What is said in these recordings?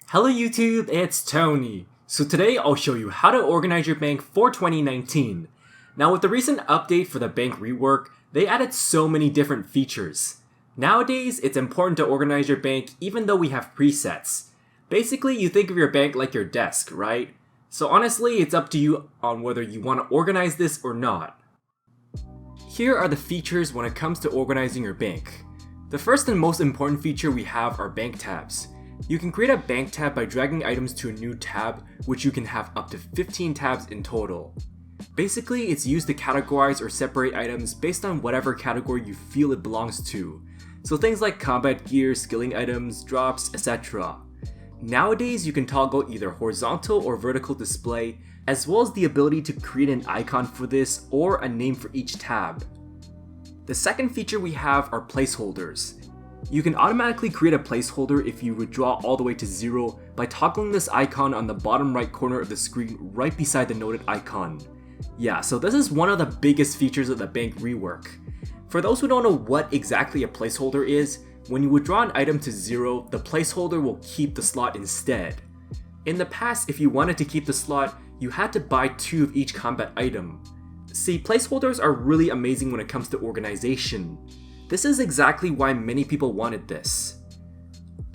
Hello YouTube, it's Tony. So today I'll show you how to organize your bank for 2019. Now with the recent update for the Bank Rework, they added so many different features. Nowadays, it's important to organize your bank even though we have presets. Basically, you think of your bank like your desk, right? So honestly, it's up to you on whether you want to organize this or not. Here are the features when it comes to organizing your bank. The first and most important feature we have are bank tabs. You can create a bank tab by dragging items to a new tab, which you can have up to 15 tabs in total. Basically, it's used to categorize or separate items based on whatever category you feel it belongs to. So things like combat gear, skilling items, drops, etc. Nowadays, you can toggle either horizontal or vertical display, as well as the ability to create an icon for this or a name for each tab. The second feature we have are placeholders. You can automatically create a placeholder if you withdraw all the way to 0 by toggling this icon on the bottom right corner of the screen right beside the noted icon. Yeah, so this is one of the biggest features of the Bank Rework. For those who don't know what exactly a placeholder is, when you withdraw an item to 0, the placeholder will keep the slot instead. In the past, if you wanted to keep the slot, you had to buy 2 of each combat item. See, placeholders are really amazing when it comes to organization. This is exactly why many people wanted this.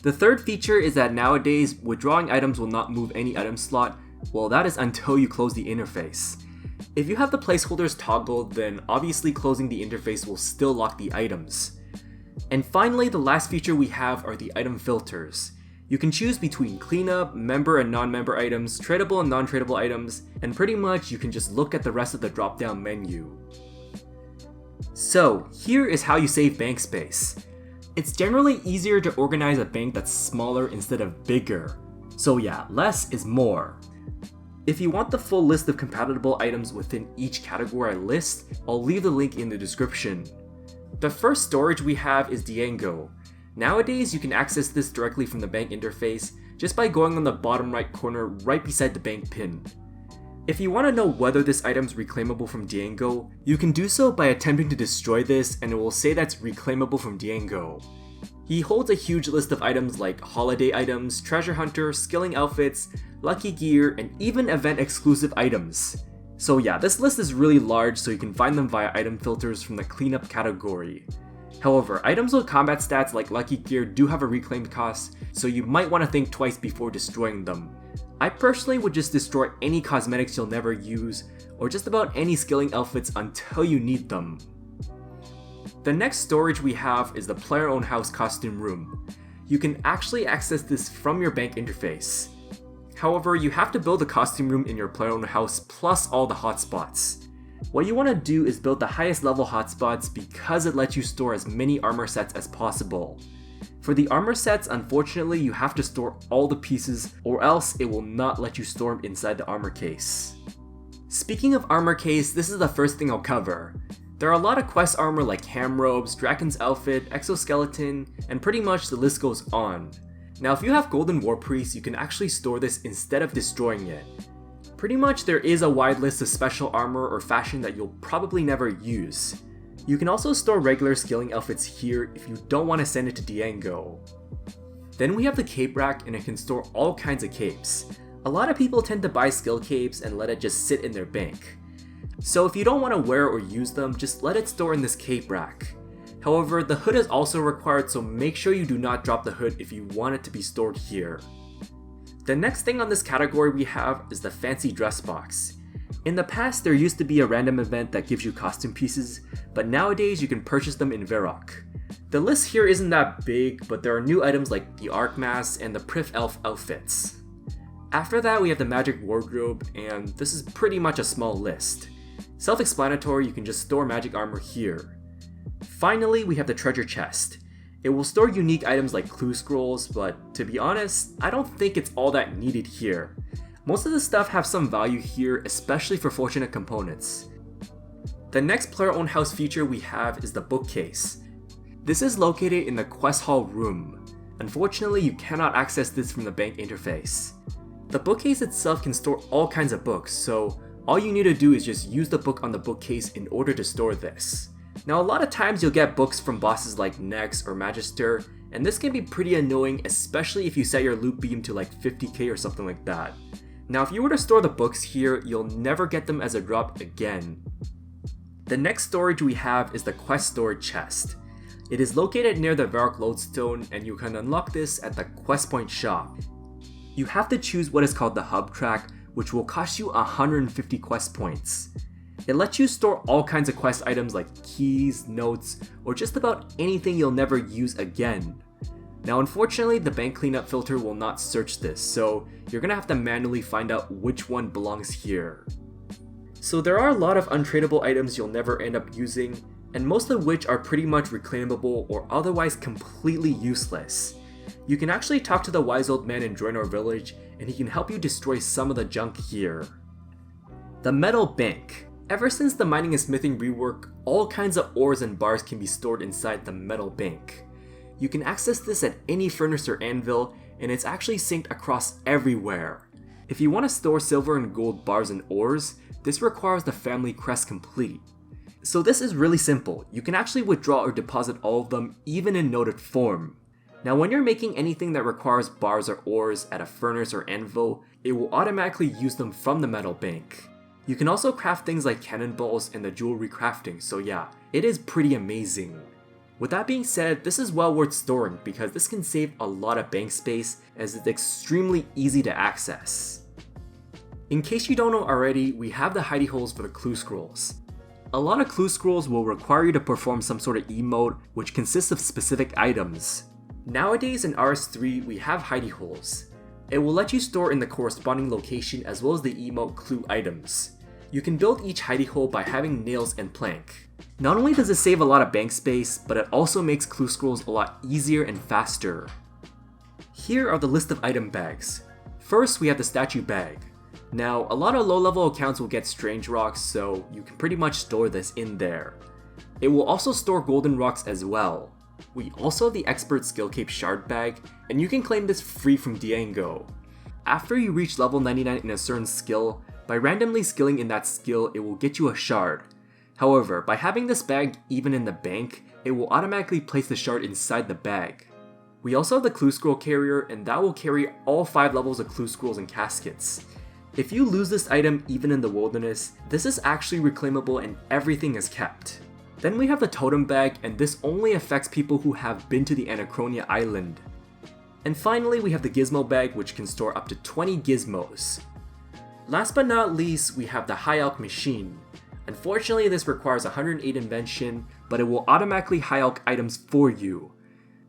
The third feature is that nowadays, withdrawing items will not move any item slot. Well, that is until you close the interface. If you have the placeholders toggled, then obviously closing the interface will still lock the items. And finally, the last feature we have are the item filters. You can choose between cleanup, member and non-member items, tradable and non-tradable items, and pretty much you can just look at the rest of the drop-down menu. So, here is how you save bank space. It's generally easier to organize a bank that's smaller instead of bigger. So yeah, less is more. If you want the full list of compatible items within each category I list, I'll leave the link in the description. The first storage we have is DIANGO. Nowadays, you can access this directly from the bank interface just by going on the bottom right corner right beside the bank pin. If you want to know whether this item is reclaimable from DIANGO, you can do so by attempting to destroy this and it will say that's reclaimable from DIANGO. He holds a huge list of items like holiday items, treasure hunter, skilling outfits, lucky gear, and even event exclusive items. So yeah, this list is really large so you can find them via item filters from the cleanup category. However, items with combat stats like lucky gear do have a reclaim cost, so you might want to think twice before destroying them. I personally would just destroy any cosmetics you'll never use, or just about any skilling outfits until you need them. The next storage we have is the player-owned house costume room. You can actually access this from your bank interface. However, you have to build a costume room in your player-owned house plus all the hotspots. What you want to do is build the highest level hotspots because it lets you store as many armor sets as possible. For the armor sets, unfortunately, you have to store all the pieces or else it will not let you store them inside the armor case. Speaking of armor case, this is the first thing I'll cover. There are a lot of quest armor like ham robes, dragon's outfit, exoskeleton, and pretty much the list goes on. Now if you have golden war priest, you can actually store this instead of destroying it. Pretty much there is a wide list of special armor or fashion that you'll probably never use. You can also store regular skilling outfits here if you don't want to send it to DIANGO. Then we have the cape rack and it can store all kinds of capes. A lot of people tend to buy skill capes and let it just sit in their bank. So if you don't want to wear or use them, just let it store in this cape rack. However, the hood is also required, so make sure you do not drop the hood if you want it to be stored here. The next thing on this category we have is the fancy dress box. In the past, there used to be a random event that gives you costume pieces, but nowadays you can purchase them in Verok. The list here isn't that big, but there are new items like the Arc Mask and the Prif Elf outfits. After that, we have the Magic Wardrobe, and this is pretty much a small list. Self-explanatory, you can just store magic armor here. Finally, we have the treasure chest. It will store unique items like clue scrolls, but to be honest, I don't think it's all that needed here. Most of the stuff have some value here, especially for fortunate components. The next player-owned house feature we have is the bookcase. This is located in the quest hall room. Unfortunately, you cannot access this from the bank interface. The bookcase itself can store all kinds of books, so all you need to do is just use the book on the bookcase in order to store this. Now a lot of times you'll get books from bosses like Nex or Magister, and this can be pretty annoying, especially if you set your loot beam to like 50k or something like that. Now if you were to store the books here, you'll never get them as a drop again. The next storage we have is the quest storage chest. It is located near the Varrock lodestone, and you can unlock this at the quest point shop. You have to choose what is called the hub track, which will cost you 150 quest points. It lets you store all kinds of quest items like keys, notes, or just about anything you'll never use again. Now unfortunately, the bank cleanup filter will not search this, so you're gonna have to manually find out which one belongs here. So there are a lot of untradable items you'll never end up using, and most of which are pretty much reclaimable or otherwise completely useless. You can actually talk to the wise old man in Draenor Village, and he can help you destroy some of the junk here. The Metal Bank. Ever since the mining and smithing rework, all kinds of ores and bars can be stored inside the Metal Bank. You can access this at any furnace or anvil, and it's actually synced across everywhere. If you want to store silver and gold bars and ores, this requires the family crest complete. So this is really simple. You can actually withdraw or deposit all of them even in noted form. Now when you're making anything that requires bars or ores at a furnace or anvil, it will automatically use them from the Metal Bank. You can also craft things like cannonballs and the jewelry crafting, so yeah, it is pretty amazing. With that being said, this is well worth storing because this can save a lot of bank space as it's extremely easy to access. In case you don't know already, we have the hidey holes for the clue scrolls. A lot of clue scrolls will require you to perform some sort of emote, which consists of specific items. Nowadays in RS3, we have hidey holes. It will let you store in the corresponding location as well as the emote clue items. You can build each hidey hole by having nails and plank. Not only does it save a lot of bank space, but it also makes clue scrolls a lot easier and faster. Here are the list of item bags. First, we have the statue bag. Now, a lot of low-level accounts will get strange rocks, so you can pretty much store this in there. It will also store golden rocks as well. We also have the expert skill cape shard bag, and you can claim this free from DIANGO. After you reach level 99 in a certain skill, by randomly skilling in that skill, it will get you a shard. However, by having this bag even in the bank, it will automatically place the shard inside the bag. We also have the clue scroll carrier, and that will carry all 5 levels of clue scrolls and caskets. If you lose this item even in the wilderness, this is actually reclaimable and everything is kept. Then we have the totem bag, and this only affects people who have been to the Anachronia Island. And finally, we have the gizmo bag, which can store up to 20 gizmos. Last but not least, we have the high alch machine. Unfortunately, this requires 108 invention, but it will automatically high alch items for you.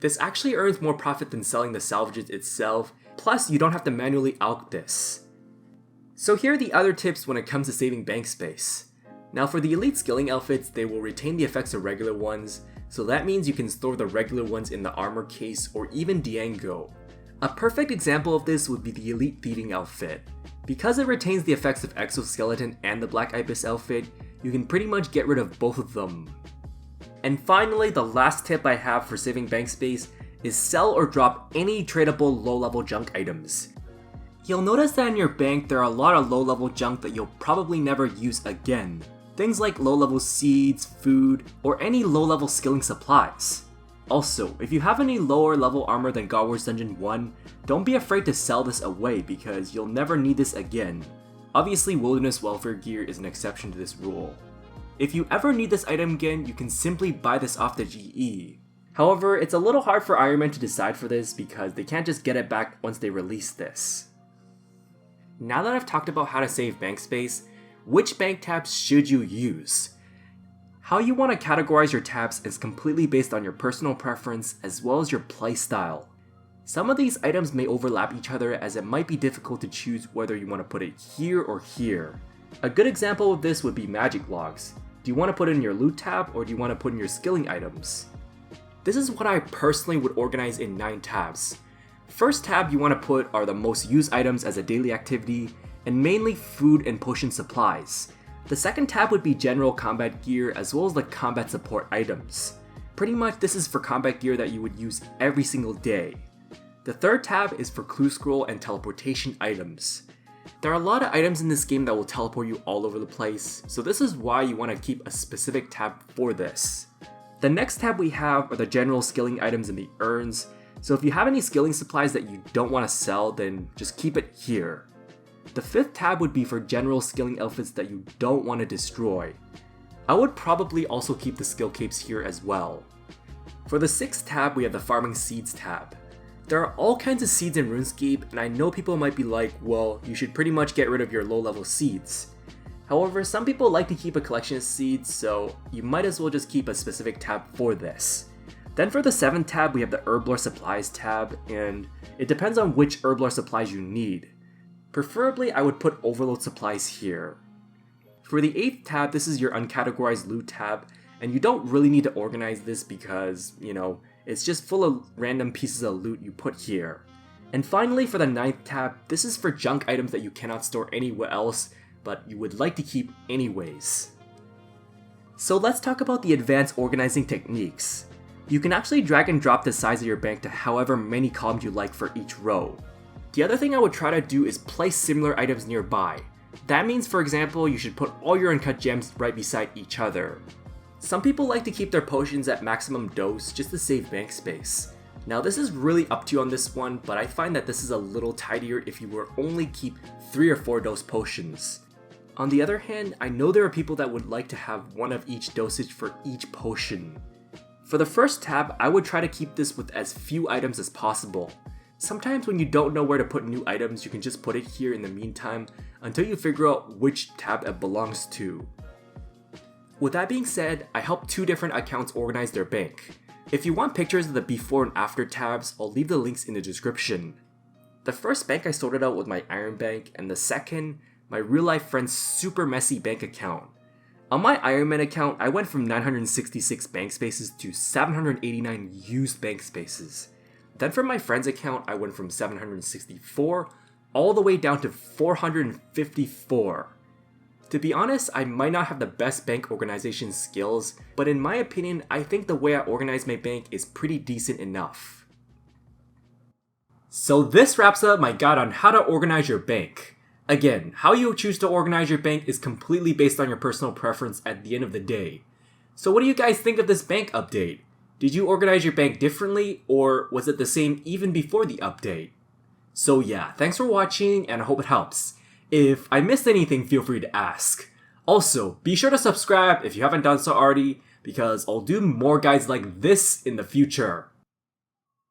This actually earns more profit than selling the salvages itself, plus you don't have to manually alch this. So here are the other tips when it comes to saving bank space. Now for the elite skilling outfits, they will retain the effects of regular ones, so that means you can store the regular ones in the armor case or even DIANGO. A perfect example of this would be the elite thieving outfit. Because it retains the effects of exoskeleton and the black ibis outfit, you can pretty much get rid of both of them. And finally, the last tip I have for saving bank space is sell or drop any tradable low-level junk items. You'll notice that in your bank there are a lot of low-level junk that you'll probably never use again. Things like low-level seeds, food, or any low-level skilling supplies. Also, if you have any lower level armor than God Wars Dungeon 1, don't be afraid to sell this away because you'll never need this again. Obviously, wilderness welfare gear is an exception to this rule. If you ever need this item again, you can simply buy this off the GE. However, it's a little hard for Iron Man to decide for this because they can't just get it back once they release this. Now that I've talked about how to save bank space, which bank tabs should you use? How you want to categorize your tabs is completely based on your personal preference as well as your playstyle. Some of these items may overlap each other as it might be difficult to choose whether you want to put it here or here. A good example of this would be magic logs. Do you want to put it in your loot tab or do you want to put in your skilling items? This is what I personally would organize in 9 tabs. First tab you want to put are the most used items as a daily activity, and mainly food and potion supplies. The second tab would be general combat gear as well as the combat support items. Pretty much this is for combat gear that you would use every single day. The third tab is for clue scroll and teleportation items. There are a lot of items in this game that will teleport you all over the place, so this is why you want to keep a specific tab for this. The next tab we have are the general skilling items in the urns, so if you have any skilling supplies that you don't want to sell, then just keep it here. The fifth tab would be for general skilling outfits that you don't want to destroy. I would probably also keep the skill capes here as well. For the sixth tab, we have the farming seeds tab. There are all kinds of seeds in RuneScape, and I know people might be like, well, you should pretty much get rid of your low level seeds. However, some people like to keep a collection of seeds, so you might as well just keep a specific tab for this. Then for the 7th tab, we have the Herblore Supplies tab, and it depends on which Herblore supplies you need. Preferably, I would put Overload Supplies here. For the 8th tab, this is your Uncategorized Loot tab, and you don't really need to organize this because, it's just full of random pieces of loot you put here. And finally, for the 9th tab, this is for junk items that you cannot store anywhere else, but you would like to keep anyways. So let's talk about the advanced organizing techniques. You can actually drag and drop the size of your bank to however many columns you like for each row. The other thing I would try to do is place similar items nearby. That means, for example, you should put all your uncut gems right beside each other. Some people like to keep their potions at maximum dose just to save bank space. Now this is really up to you on this one, but I find that this is a little tidier if you were only keep 3 or 4 dose potions. On the other hand, I know there are people that would like to have one of each dosage for each potion. For the first tab, I would try to keep this with as few items as possible. Sometimes when you don't know where to put new items, you can just put it here in the meantime until you figure out which tab it belongs to. With that being said, I helped 2 different accounts organize their bank. If you want pictures of the before and after tabs, I'll leave the links in the description. The first bank I sorted out with my Iron Bank, and the second, my real life friend's super messy bank account. On my Iron Man account, I went from 966 bank spaces to 789 used bank spaces. Then for my friend's account, I went from 764 all the way down to 454. To be honest, I might not have the best bank organization skills, but in my opinion, I think the way I organize my bank is pretty decent enough. So this wraps up my guide on how to organize your bank. Again, how you choose to organize your bank is completely based on your personal preference at the end of the day. So what do you guys think of this bank update? Did you organize your bank differently, or was it the same even before the update? So yeah, thanks for watching and I hope it helps. If I missed anything, feel free to ask. Also, be sure to subscribe if you haven't done so already, because I'll do more guides like this in the future.